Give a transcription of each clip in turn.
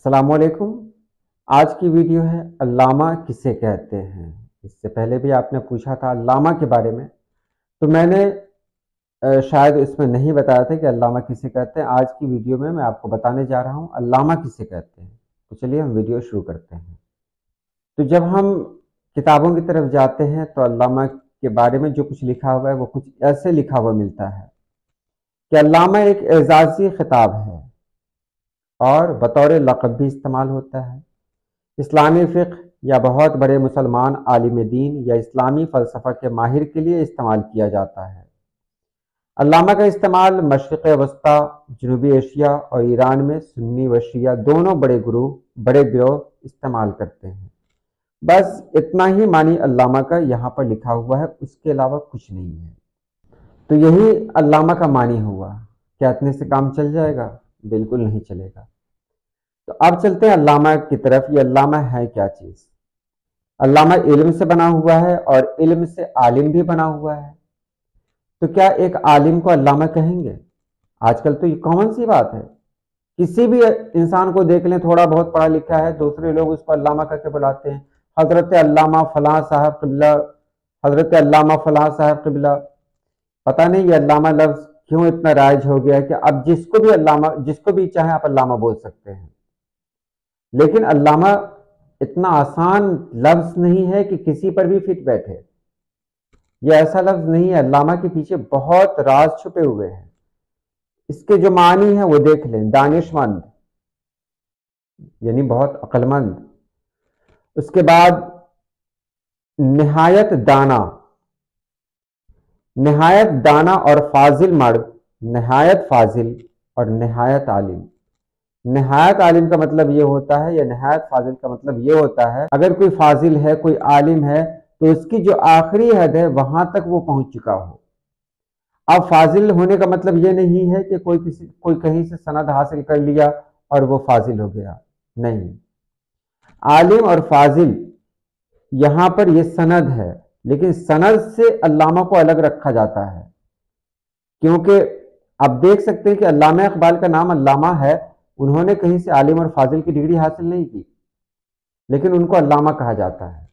السلام علیکم۔ آج کی ویڈیو ہے علامہ کسے کہتے ہیں۔ اس سے پہلے بھی آپ نے پوچھا تھا علامہ کے بارے میں، تو میں نے شاید اس میں نہیں بتایا تھا کہ علامہ کسے کہتے ہیں۔ آج کی ویڈیو میں آپ کو بتانے جا رہا ہوں علامہ کسے کہتے ہیں۔ تو چلیے ہم ویڈیو شروع کرتے ہیں۔ تو جب ہم کتابوں کی طرف جاتے ہیں تو علامہ کے بارے میں جو کچھ لکھا ہوا ہے وہ کچھ ایسے لکھا ہوا ملتا ہے کہ علامہ ایک اعزازی خطاب ہے اور بطور لقب بھی استعمال ہوتا ہے۔ اسلامی فقہ یا بہت بڑے مسلمان عالم دین یا اسلامی فلسفہ کے ماہر کے لیے استعمال کیا جاتا ہے۔ علامہ کا استعمال مشرق وسطیٰ، جنوبی ایشیا اور ایران میں سنی و شیعہ دونوں بڑے گروہ استعمال کرتے ہیں۔ بس اتنا ہی معنی علامہ کا یہاں پر لکھا ہوا ہے، اس کے علاوہ کچھ نہیں ہے۔ تو یہی علامہ کا معنی ہوا۔ کیا اتنے سے کام چل جائے گا؟ بالکل نہیں چلے گا۔ تو اب چلتے ہیں علامہ کی طرف۔ یہ علامہ ہے کیا چیز؟ علامہ علم سے بنا ہوا ہے اور علم سے عالم بھی بنا ہوا ہے۔ تو کیا ایک عالم کو علامہ کہیں گے؟ آج کل تو یہ کامن سی بات ہے، کسی بھی انسان کو دیکھ لیں تھوڑا بہت پڑھا لکھا ہے، دوسرے لوگ اس کو علامہ کر کے بلاتے ہیں، حضرت علامہ فلاں صاحب قبلہ، حضرت علامہ فلاں صاحب قبلہ۔ پتہ نہیں یہ علامہ لفظ کیوں اتنا رائج ہو گیا ہے کہ اب جس کو بھی چاہیں آپ علامہ بول سکتے ہیں۔ لیکن علامہ اتنا آسان لفظ نہیں ہے کہ کسی پر بھی فٹ بیٹھے۔ یہ ایسا لفظ نہیں ہے، علامہ کے پیچھے بہت راز چھپے ہوئے ہیں۔ اس کے جو معنی ہیں وہ دیکھ لیں۔ دانش مند یعنی بہت عقل مند، اس کے بعد نہایت دانا اور فاضل مرد، نہایت فاضل اور نہایت عالم۔ نہایت عالم کا مطلب یہ ہوتا ہے یا نہایت فاضل کا مطلب یہ ہوتا ہے، اگر کوئی فاضل ہے، کوئی عالم ہے تو اس کی جو آخری حد ہے وہاں تک وہ پہنچ چکا ہو۔ اب فاضل ہونے کا مطلب یہ نہیں ہے کہ کوئی کہیں سے سند حاصل کر لیا اور وہ فاضل ہو گیا، نہیں۔ عالم اور فاضل یہاں پر یہ سند ہے، لیکن سند سے علامہ کو الگ رکھا جاتا ہے، کیونکہ آپ دیکھ سکتے ہیں کہ علامہ اقبال کا نام علامہ ہے، انہوں نے کہیں سے عالم اور فاضل کی ڈگری حاصل نہیں کی، لیکن ان کو علامہ کہا جاتا ہے۔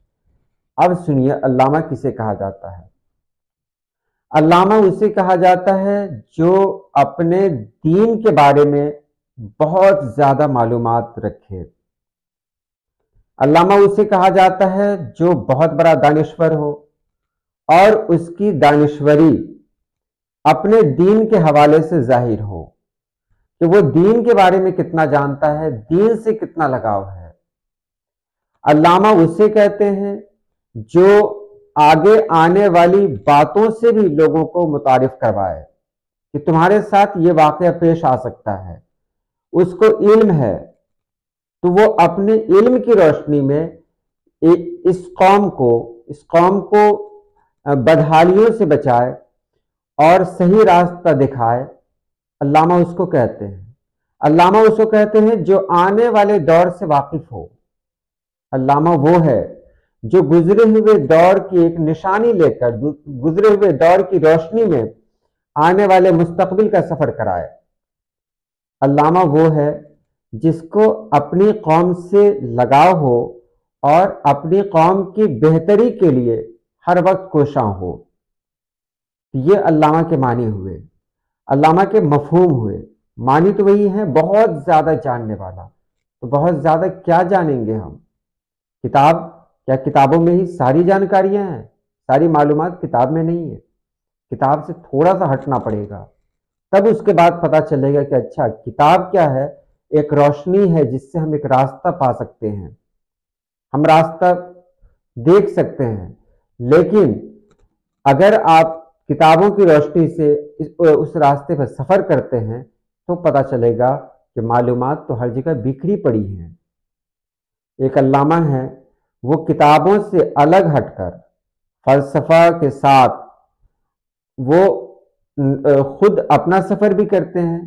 اب سنیے علامہ کسے کہا جاتا ہے۔ علامہ اسے کہا جاتا ہے جو اپنے دین کے بارے میں بہت زیادہ معلومات رکھے۔ علامہ اسے کہا جاتا ہے جو بہت بڑا دانشور ہو اور اس کی دانشوری اپنے دین کے حوالے سے ظاہر ہو، کہ وہ دین کے بارے میں کتنا جانتا ہے، دین سے کتنا لگاؤ ہے۔ علامہ اسے کہتے ہیں جو آگے آنے والی باتوں سے بھی لوگوں کو متعارف کروائے کہ تمہارے ساتھ یہ واقعہ پیش آ سکتا ہے۔ اس کو علم ہے تو وہ اپنے علم کی روشنی میں اس قوم کو بدحالیوں سے بچائے اور صحیح راستہ دکھائے۔ علامہ اس کو کہتے ہیں۔ علامہ اس کو کہتے ہیں جو آنے والے دور سے واقف ہو۔ علامہ وہ ہے جو گزرے ہوئے دور کی ایک نشانی لے کر گزرے ہوئے دور کی روشنی میں آنے والے مستقبل کا سفر کرائے۔ علامہ وہ ہے جس کو اپنی قوم سے لگاؤ ہو اور اپنی قوم کی بہتری کے لیے ہر وقت کوشاں ہو۔ یہ علامہ کے معنی ہوئے، علامہ کے مفہوم ہوئے۔ معنی تو وہی ہے، بہت زیادہ جاننے والا۔ تو بہت زیادہ کیا جانیں گے ہم؟ کیا کتابوں میں ہی ساری جانکاریاں ہیں؟ ساری معلومات کتاب میں نہیں ہے۔ کتاب سے تھوڑا سا ہٹنا پڑے گا، تب اس کے بعد پتہ چلے گا کہ اچھا کتاب کیا ہے۔ ایک روشنی ہے جس سے ہم ایک راستہ پا سکتے ہیں، ہم راستہ دیکھ سکتے ہیں۔ لیکن اگر آپ کتابوں کی روشنی سے اس راستے پر سفر کرتے ہیں تو پتہ چلے گا کہ معلومات تو ہر جگہ بکھری پڑی ہیں۔ ایک علامہ ہے، وہ کتابوں سے الگ ہٹ کر فلسفہ کے ساتھ وہ خود اپنا سفر بھی کرتے ہیں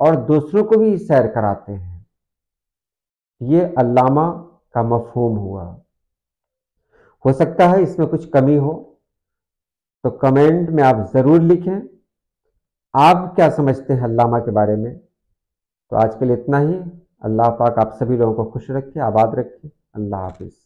اور دوسروں کو بھی سیر کراتے ہیں۔ یہ علامہ کا مفہوم ہوا۔ ہو سکتا ہے اس میں کچھ کمی ہو تو کمنٹ میں آپ ضرور لکھیں۔ آپ کیا سمجھتے ہیں علامہ کے بارے میں؟ تو آج کے لیے اتنا ہی۔ اللہ پاک آپ سبھی لوگوں کو خوش رکھے، آباد رکھے۔ اللہ حافظ۔